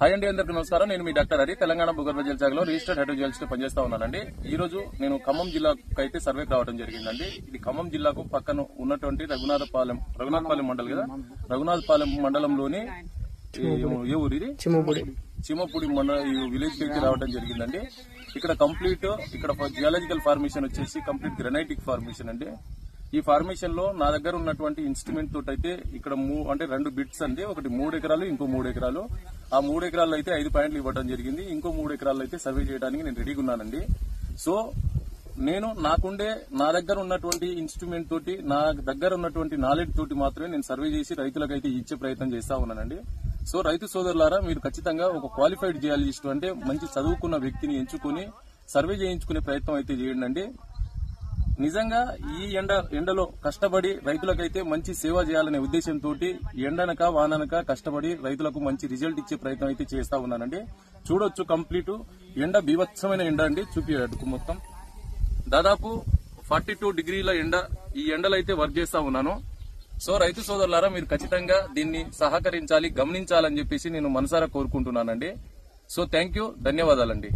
Hi అండి, అందరికీ నమస్కారం. నేను మీ డాక్టర్ హరి, తెలంగాణ భూగర్భ జల శాఖలో రిజిస్టర్డ్ హైడ్రోజియాలజిస్ట్ పనిచేస్తా ఉన్నానండి. ఈ రోజు నేను ఖమ్మం జిల్లాకు అయితే సర్వేకి రావడం జరిగిందండి. ఇది ఖమ్మం జిల్లాకు పక్కన ఉన్నటువంటి రఘునాథపాలెం మండలం కదా, రఘునాథపాలెం మండలంలోని ఏ ఊరు ఇది, చిమ్మపూడి విలేజ్ కి అయితే రావడం జరిగిందండి. ఇక్కడ కంప్లీట్ జియాలజికల్ ఫార్మేషన్ వచ్చేసి కంప్లీట్ గ్రానైటిక్ ఫార్మేషన్ అండి. ఈ ఫార్మేషన్ లో నా దగ్గర ఉన్నటువంటి ఇన్స్ట్రుమెంట్ తోటి అయితే ఇక్కడ అంటే 2 బిట్స్ అండి, ఒకటి 3 ఎకరాలు, ఇంకో 3 ఎకరాలు. ఆ 3 ఎకరాల్లో అయితే 5 పాయింట్లు ఇవ్వడం జరిగింది. ఇంకో 3 ఎకరాల్లో అయితే సర్వే చేయడానికి నేను రెడీగా ఉన్నానండి. సో నేను నా దగ్గర ఉన్నటువంటి ఇన్స్ట్రుమెంట్ తోటి, నా దగ్గర ఉన్నటువంటి నాలెడ్జ్ తోటి మాత్రమే నేను సర్వే చేసి రైతులకైతే ఇచ్చే ప్రయత్నం చేస్తా ఉన్నానండి. సో రైతు సోదరులారా, మీరు ఖచ్చితంగా ఒక క్వాలిఫైడ్ జియాలజిస్ట్ అంటే మంచి చదువుకున్న వ్యక్తిని ఎంచుకుని సర్వే చేయించుకునే ప్రయత్నం అయితే చేయండి. నిజంగా ఈ ఎండలో కష్టపడి రైతులకైతే మంచి సేవ చేయాలనే ఉద్దేశంతో ఎండనక వాననక కష్టపడి రైతులకు మంచి రిజల్ట్ ఇచ్చే ప్రయత్నం అయితే చేస్తా ఉన్నానండి. చూడొచ్చు, కంప్లీట్ ఎండ బీభత్సమైన ఎండ అండి. చూపియడుకు మొత్తం దాదాపు 42 డిగ్రీల ఎండ. ఈ ఎండలో అయితే వర్క్ చేస్తా ఉన్నాను. సో రైతు సోదరులారా, మీరు ఖచ్చితంగా దీన్ని సహకరించాలి, గమనించాలని చెప్పేసి నేను మనసారా కోరుకుంటున్నానండి. సో థ్యాంక్ యూ, ధన్యవాదాలండి.